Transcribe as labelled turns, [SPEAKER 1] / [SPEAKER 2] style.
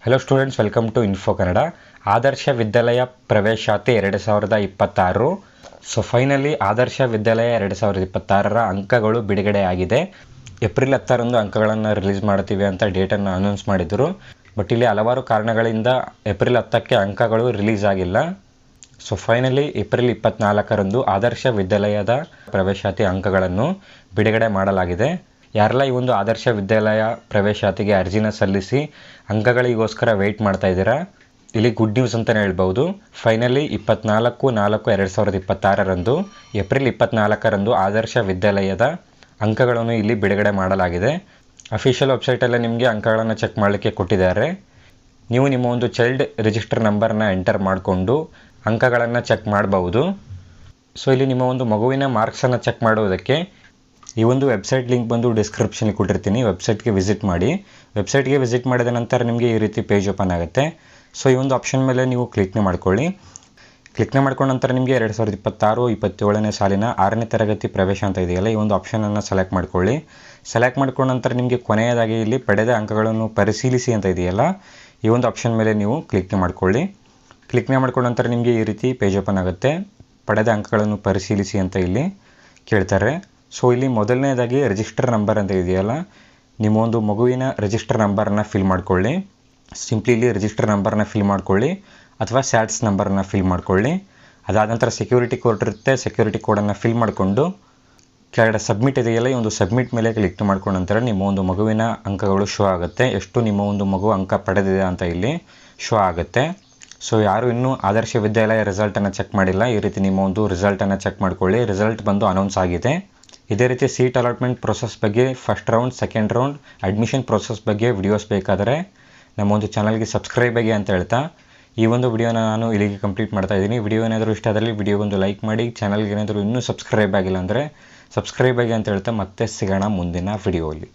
[SPEAKER 1] Hello students, welcome to info Kannada. Adarsha Vidyalaya ಪ್ರವೇಶಾತಿ 2026. So finally ಆದರ್ಶ ವಿದ್ಯಾಲಯ 2026ರ ಅಂಕಗಳು ಬಿಡುಗಡೆಯಾಗಿದೆ. ಏಪ್ರಿಲ್ 10ರಂದು ಅಂಕಗಳನ್ನು ರಿಲೀಸ್ ಮಾಡ್ತೀವಿ ಅಂತ ಡೇಟನ್ನು ಅನೌನ್ಸ್ ಮಾಡಿದರು. ಬಟ್ ಇಲ್ಲಿ ಹಲವಾರು ಕಾರಣಗಳಿಂದ ಏಪ್ರಿಲ್ 10ಕ್ಕೆ ಅಂಕಗಳು ರಿಲೀಸ್ ಆಗಿಲ್ಲ. ಸೊ ಫೈನಲಿ ಏಪ್ರಿಲ್ 24ರಂದು ಆದರ್ಶ ವಿದ್ಯಾಲಯದ ಪ್ರವೇಶಾತಿ ಅಂಕಗಳನ್ನು ಬಿಡುಗಡೆ ಮಾಡಲಾಗಿದೆ. ಯಾರೆಲ್ಲ ಈ ಒಂದು ಆದರ್ಶ ವಿದ್ಯಾಲಯ ಪ್ರವೇಶಾತಿಗೆ ಅರ್ಜಿನ ಸಲ್ಲಿಸಿ ಅಂಕಗಳಿಗೋಸ್ಕರ ವೆಯ್ಟ್ ಮಾಡ್ತಾ ಇದ್ದೀರಾ, ಇಲ್ಲಿ ಗುಡ್ ನ್ಯೂಸ್ ಅಂತಲೇ ಹೇಳ್ಬೋದು. ಫೈನಲಿ 24/4/2026ರಂದು ಏಪ್ರಿಲ್ 24ರಂದು ಆದರ್ಶ ವಿದ್ಯಾಲಯದ ಅಂಕಗಳನ್ನು ಇಲ್ಲಿ ಬಿಡುಗಡೆ ಮಾಡಲಾಗಿದೆ. ಅಫಿಷಿಯಲ್ ವೆಬ್ಸೈಟಲ್ಲೇ ನಿಮಗೆ ಅಂಕಗಳನ್ನು ಚೆಕ್ ಮಾಡಲಿಕ್ಕೆ ಕೊಟ್ಟಿದ್ದಾರೆ. ನೀವು ನಿಮ್ಮ ಒಂದು ಚೈಲ್ಡ್ ರಿಜಿಸ್ಟರ್ ನಂಬರ್ನ ಎಂಟರ್ ಮಾಡಿಕೊಂಡು ಅಂಕಗಳನ್ನು ಚೆಕ್ ಮಾಡಬಹುದು. ಸೊ ಇಲ್ಲಿ ನಿಮ್ಮ ಒಂದು ಮಗುವಿನ ಮಾರ್ಕ್ಸನ್ನು ಚೆಕ್ ಮಾಡುವುದಕ್ಕೆ ಈ ಒಂದು ವೆಬ್ಸೈಟ್ ಲಿಂಕ್ ಬಂದು ಡಿಸ್ಕ್ರಿಪ್ಷನ್ಗೆ ಕೊಟ್ಟಿರ್ತೀನಿ. ವೆಬ್ಸೈಟ್ಗೆ ವಿಸಿಟ್ ಮಾಡಿ. ವೆಬ್ಸೈಟ್ಗೆ ವಿಸಿಟ್ ಮಾಡಿದ ನಂತರ ನಿಮಗೆ ಈ ರೀತಿ ಪೇಜ್ ಓಪನ್ ಆಗುತ್ತೆ. ಸೊ ಈ ಒಂದು ಆಪ್ಷನ್ ಮೇಲೆ ನೀವು ಕ್ಲಿಕ್ನ ಮಾಡ್ಕೊಳ್ಳಿ. ಕ್ಲಿಕ್ನ ಮಾಡ್ಕೊಂಡ ನಂತರ ನಿಮಗೆ 2026-27ನೇ ಸಾಲಿನ 6ನೇ ತರಗತಿ ಪ್ರವೇಶ ಅಂತ ಇದೆಯಲ್ಲ, ಈ ಒಂದು ಆಪ್ಷನನ್ನು ಸೆಲೆಕ್ಟ್ ಮಾಡ್ಕೊಳ್ಳಿ. ಸೆಲೆಕ್ಟ್ ಮಾಡ್ಕೊಂಡ ನಂತರ ನಿಮಗೆ ಕೊನೆಯದಾಗಿ ಇಲ್ಲಿ ಪಡೆದ ಅಂಕಗಳನ್ನು ಪರಿಶೀಲಿಸಿ ಅಂತ ಇದೆಯಲ್ಲ, ಈ ಒಂದು ಆಪ್ಷನ್ ಮೇಲೆ ನೀವು ಕ್ಲಿಕ್ನ ಮಾಡ್ಕೊಳ್ಳಿ. ಕ್ಲಿಕ್ನ ಮಾಡ್ಕೊಂಡ ನಂತರ ನಿಮಗೆ ಈ ರೀತಿ ಪೇಜ್ ಓಪನ್ ಆಗುತ್ತೆ. ಪಡೆದ ಅಂಕಗಳನ್ನು ಪರಿಶೀಲಿಸಿ ಅಂತ ಇಲ್ಲಿ ಕೇಳ್ತಾರೆ. ಸೊ ಇಲ್ಲಿ ಮೊದಲನೇದಾಗಿ ರಿಜಿಸ್ಟರ್ ನಂಬರ್ ಅಂತ ಇದೆಯಲ್ಲ, ನಿಮ್ಮ ಒಂದು ಮಗುವಿನ ರಿಜಿಸ್ಟರ್ ನಂಬರನ್ನು ಫಿಲ್ ಮಾಡ್ಕೊಳ್ಳಿ. ಸಿಂಪ್ಲಿ ಇಲ್ಲಿ ರಿಜಿಸ್ಟರ್ ನಂಬರ್ನ ಫಿಲ್ ಮಾಡ್ಕೊಳ್ಳಿ ಅಥವಾ ಸ್ಯಾಟ್ಸ್ ನಂಬರನ್ನು ಫಿಲ್ ಮಾಡ್ಕೊಳ್ಳಿ. ಅದಾದ ನಂತರ ಸೆಕ್ಯೂರಿಟಿ ಕೋಡ್ ಇರುತ್ತೆ, ಸೆಕ್ಯೂರಿಟಿ ಕೋಡನ್ನು ಫಿಲ್ ಮಾಡಿಕೊಂಡು ಕೆಳಗಡೆ ಸಬ್ಮಿಟ್ ಇದೆಯಲ್ಲ, ಈ ಒಂದು ಸಬ್ಮಿಟ್ ಮೇಲೆ ಕ್ಲಿಕ್ ಮಾಡ್ಕೊಂಡ ನಂತರ ನಿಮ್ಮ ಒಂದು ಮಗುವಿನ ಅಂಕಗಳು ಶೋ ಆಗುತ್ತೆ. ಎಷ್ಟು ನಿಮ್ಮ ಒಂದು ಮಗು ಅಂಕ ಪಡೆದಿದೆ ಅಂತ ಇಲ್ಲಿ ಶೋ ಆಗುತ್ತೆ. ಸೊ ಯಾರು ಇನ್ನೂ ಆದರ್ಶ ವಿದ್ಯಾಲಯ ರಿಸಲ್ಟನ್ನು ಚೆಕ್ ಮಾಡಿಲ್ಲ, ಈ ರೀತಿ ನಿಮ್ಮ ಒಂದು ರಿಸಲ್ಟನ್ನು ಚೆಕ್ ಮಾಡ್ಕೊಳ್ಳಿ. ರಿಸಲ್ಟ್ ಬಂದು ಅನೌನ್ಸ್ ಆಗಿದೆ. ಇದೇ ರೀತಿ ಸೀಟ್ ಅಲಾಟ್ಮೆಂಟ್ ಪ್ರೊಸೆಸ್ ಬಗ್ಗೆ, first round, second round, admission process ಬಗ್ಗೆ ವಿಡಿಯೋಸ್ ಬೇಕಾದರೆ ನಮ್ಮ ಒಂದು ಚಾನಲ್ಗೆ ಸಬ್ಸ್ಕ್ರೈಬ್ ಆಗಿ ಅಂತ ಹೇಳ್ತಾ ಈ ಒಂದು ವಿಡಿಯೋನ ನಾನು ಇಲ್ಲಿಗೆ ಕಂಪ್ಲೀಟ್ ಮಾಡ್ತಾ ಇದ್ದೀನಿ. ವಿಡಿಯೋ ಏನಾದರೂ ಇಷ್ಟ ಆದಲ್ಲಿ ವಿಡಿಯೋ ಒಂದು ಲೈಕ್ ಮಾಡಿ. ಚಾನಲ್ಗೆ ಏನಾದರೂ ಇನ್ನೂ ಸಬ್ಸ್ಕ್ರೈಬ್ ಆಗಿಲ್ಲ ಅಂದರೆ ಸಬ್ಸ್ಕ್ರೈಬ್ ಆಗಿ ಅಂತ ಹೇಳ್ತಾ ಮತ್ತೆ ಸಿಗೋಣ ಮುಂದಿನ ವಿಡಿಯೋಲಿ.